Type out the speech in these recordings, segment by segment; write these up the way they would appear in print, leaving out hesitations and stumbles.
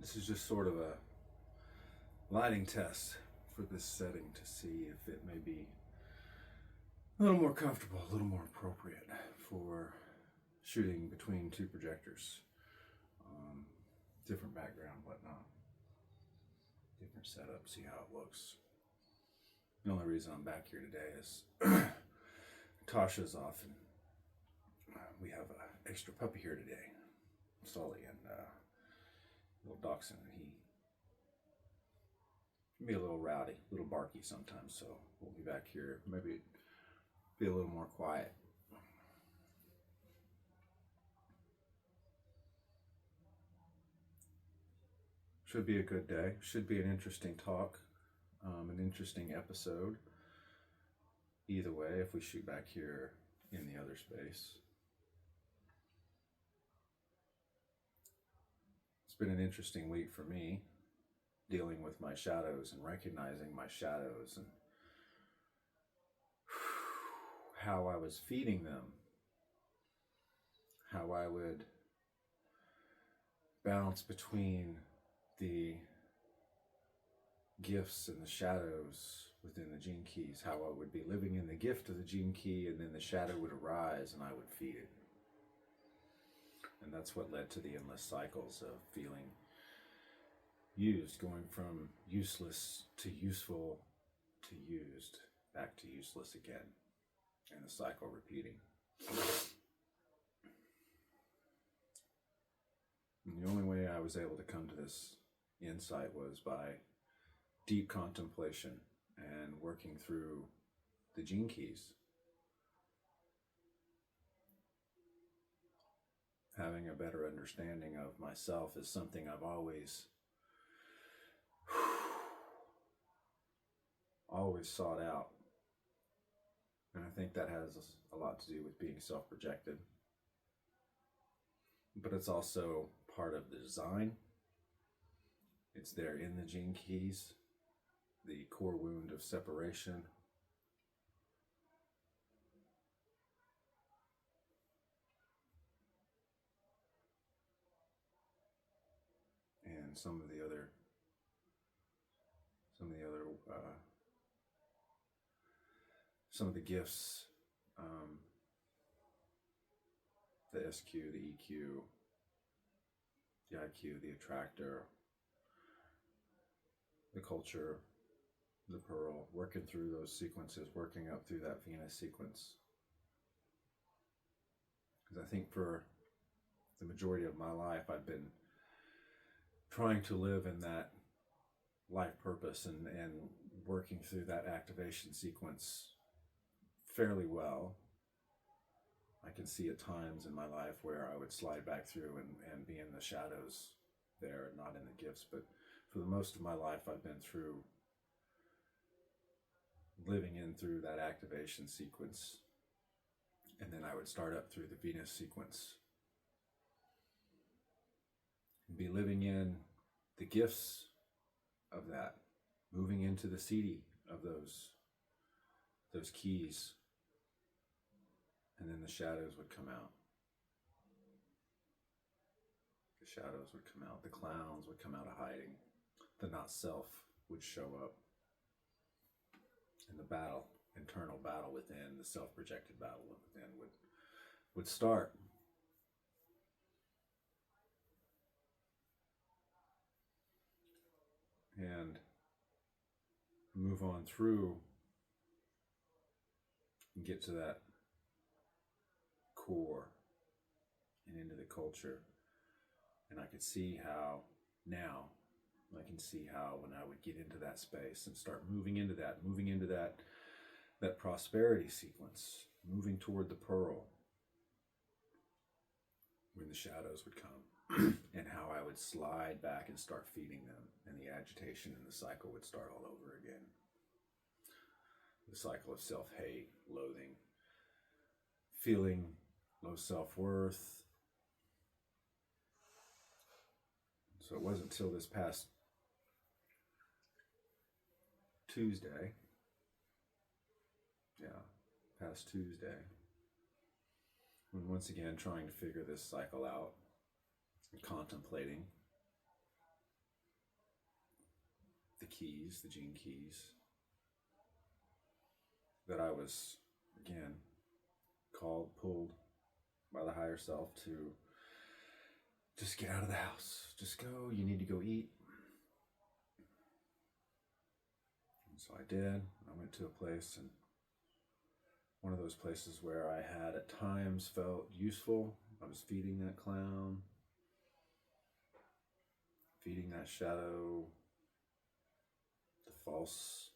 This is just sort of a lighting test for this setting to see if it may be a little more comfortable, a little more appropriate for shooting between two projectors. Different background, whatnot. Different setup, see how it looks. The only reason I'm back here today is Tasha's off and we have an extra puppy here today. Sully and little Dachshund. He can be a little rowdy, a little barky sometimes, so we'll be back here. Maybe be a little more quiet. Should be a good day. Should be an interesting talk, an interesting episode. Either way, if we shoot back here in the other space. It's been an interesting week for me, dealing with my shadows and recognizing my shadows and how I was feeding them, how I would bounce between the gifts and the shadows within the gene keys, how I would be living in the gift of the gene key and then the shadow would arise and I would feed it. And that's what led to the endless cycles of feeling used, going from useless to useful to used, back to useless again, and the cycle repeating. And the only way I was able to come to this insight was by deep contemplation and working through the gene keys. Having a better understanding of myself is something I've always sought out. And I think that has a lot to do with being self-projected. But it's also part of the design. It's there in the gene keys, the core wound of separation. And some of the other gifts, the SQ, the EQ, the IQ, the attractor, the culture, the pearl, working through those sequences, working up through that Venus sequence. Because I think for the majority of my life, I've been trying to live in that life purpose and working through that activation sequence fairly well. I can see at times in my life where I would slide back through and be in the shadows there, not in the gifts, but for the most of my life I've been through living in through that activation sequence, and then I would start up through the Venus sequence and be living in the gifts of that, moving into the CD of those keys, and then the shadows would come out. The shadows would come out, the clowns would come out of hiding, the not self would show up, and the battle, internal battle within, the self-projected battle within would start. And move on through and get to that core and into the culture. And I could see how now, I can see how when I would get into that space and start moving into that prosperity sequence, moving toward the pearl, when the shadows would come, and how I would slide back and start feeding them, and the agitation and the cycle would start all over again. The cycle of self-hate, loathing, feeling low self-worth. So it wasn't until this past Tuesday, when once again trying to figure this cycle out and contemplating the keys, the gene keys, that I was, again, pulled by the higher self to just get out of the house. Just go, you need to go eat. And so I did. I went to a place, and one of those places where I had at times felt useful. I was feeding that clown, feeding that shadow, the false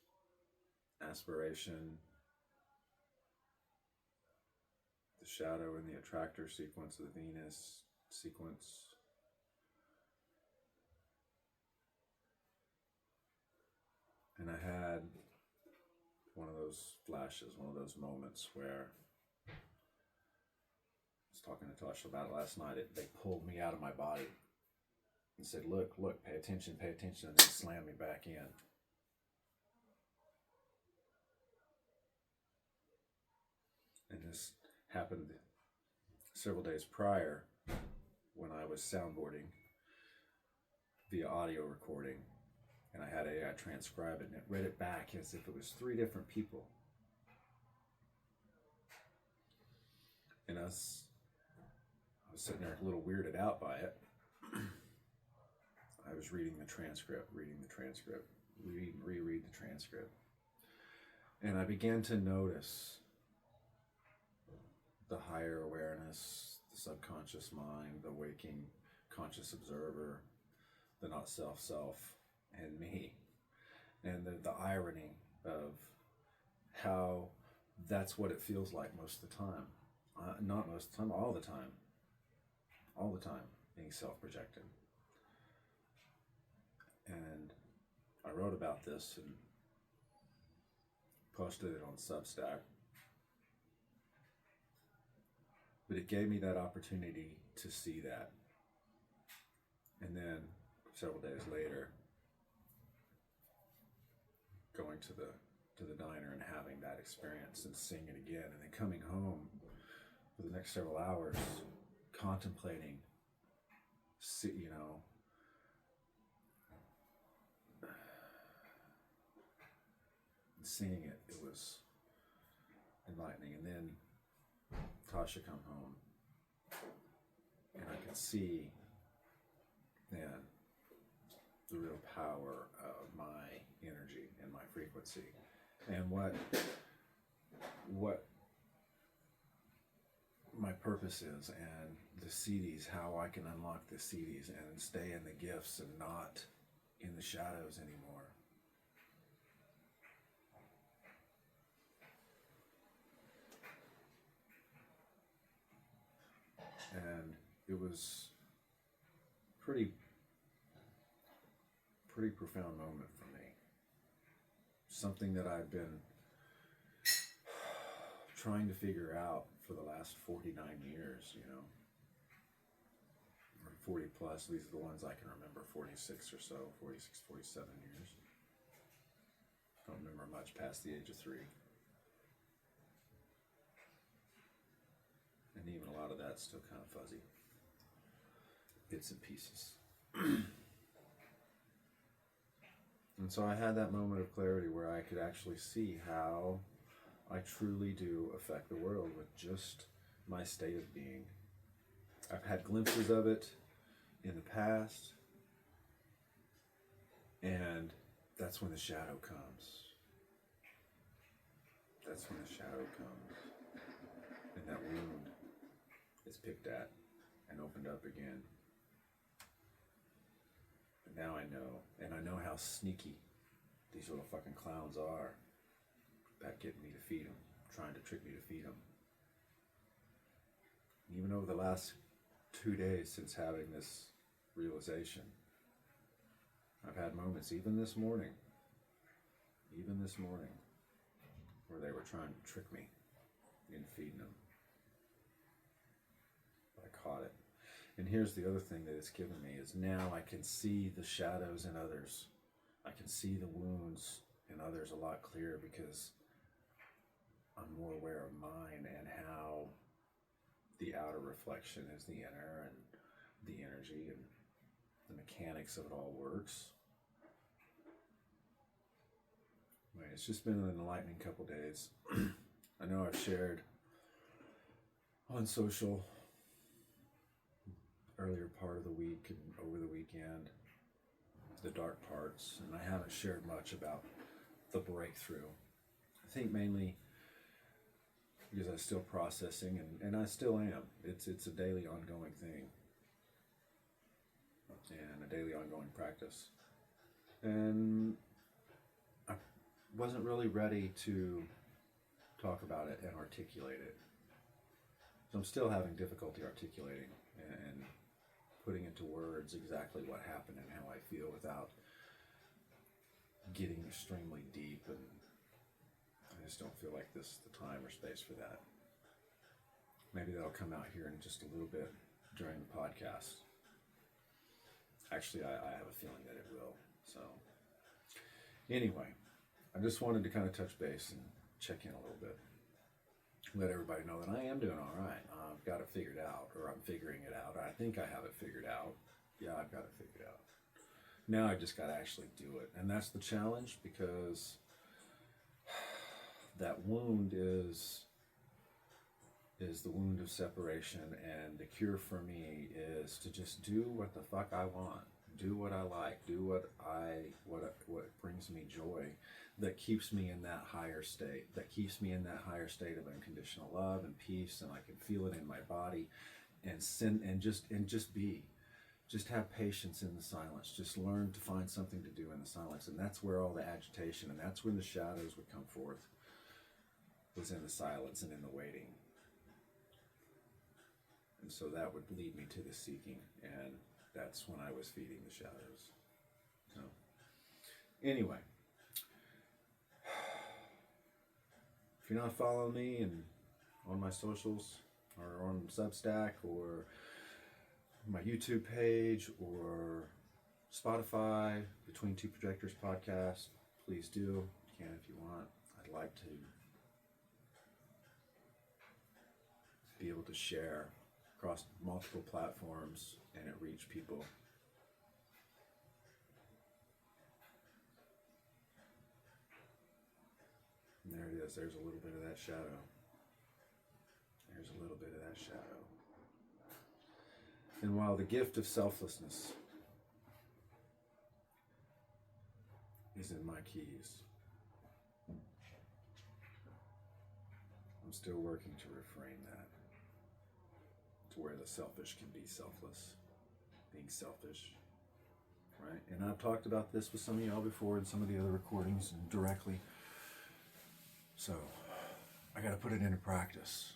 aspiration, the shadow in the attractor sequence of the Venus sequence. And I had one of those flashes, one of those moments where I was talking to Tasha about it last night. They pulled me out of my body and said, look, pay attention, and then slammed me back in. And this happened several days prior when I was soundboarding via audio recording, and I had AI transcribe it, and it read it back as if it was 3 different people. And I was sitting there a little weirded out by it. I was reading the transcript, reread the transcript. And I began to notice the higher awareness, the subconscious mind, the waking conscious observer, the not self, and me. And the irony of how that's what it feels like most of the time. Not most of the time, all the time. All the time, being self-projected. And I wrote about this and posted it on Substack. But it gave me that opportunity to see that. And then several days later, going to the diner and having that experience and seeing it again, and then coming home for the next several hours, contemplating, seeing it. It was enlightening. And then Tasha come home, and I could see then the real power of my energy and my frequency, and what my purpose is, and the CDs, how I can unlock the CDs and stay in the gifts and not in the shadows anymore. And it was pretty profound moment for me. Something that I've been trying to figure out for the last 49 years, or 40 plus. These are the ones I can remember, 46 or so, 46, 47 years. Don't remember much past the age of 3. And even a lot of that's still kind of fuzzy. Bits and pieces. And so I had that moment of clarity where I could actually see how I truly do affect the world with just my state of being. I've had glimpses of it in the past, and that's when the shadow comes. That's when the shadow comes. And that wound is picked at and opened up again. And now I know, and I know how sneaky these little fucking clowns are about getting me to feed them, trying to trick me to feed them. Even over the last 2 days since having this realization, I've had moments, even this morning, where they were trying to trick me into feeding them. But I caught it. And here's the other thing that it's given me is now I can see the shadows in others. I can see the wounds in others a lot clearer because I'm more aware of mine and how the outer reflection is the inner, and the energy and the mechanics of it all works. Anyway, it's just been an enlightening couple days. I know I've shared on social earlier part of the week and over the weekend the dark parts, and I haven't shared much about the breakthrough. I think mainly because I'm still processing, and I still am. It's a daily ongoing thing and a daily ongoing practice. And I wasn't really ready to talk about it and articulate it. So I'm still having difficulty articulating and putting into words exactly what happened and how I feel without getting extremely deep, and I just don't feel like this is the time or space for that. Maybe that'll come out here in just a little bit during the podcast. Actually, I have a feeling that it will. So anyway, I just wanted to kind of touch base and check in a little bit. Let everybody know that I am doing all right. I've got it figured out, or I'm figuring it out. I think I have it figured out. Yeah, I've got it figured out. Now I just got to actually do it. And that's the challenge, because that wound is the wound of separation, and the cure for me is to just do what the fuck I want. Do what I like. Do what brings me joy, that keeps me in that higher state, of unconditional love and peace, and I can feel it in my body, and just have patience in the silence. Just learn to find something to do in the silence, and that's where all the agitation, and that's when the shadows would come forth, was in the silence and in the waiting. And so that would lead me to the seeking, and that's when I was feeding the shadows. So anyway, if you're not following me and on my socials, or on Substack, or my YouTube page, or Spotify, Between Two Projectors podcast, please do. You can if you want. I'd like to be able to share across multiple platforms and it reach people. And there it is. There's a little bit of that shadow. There's a little bit of that shadow. And while the gift of selflessness is in my keys, I'm still working to refrain that to where the selfish can be selfless, being selfish, right? And I've talked about this with some of y'all before in some of the other recordings and directly. So I got to put it into practice.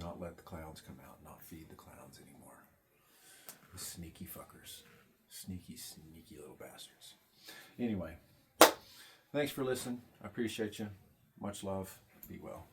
Not let the clowns come out, not feed the clowns anymore. The sneaky fuckers. Sneaky little bastards. Anyway, thanks for listening. I appreciate you. Much love. Be well.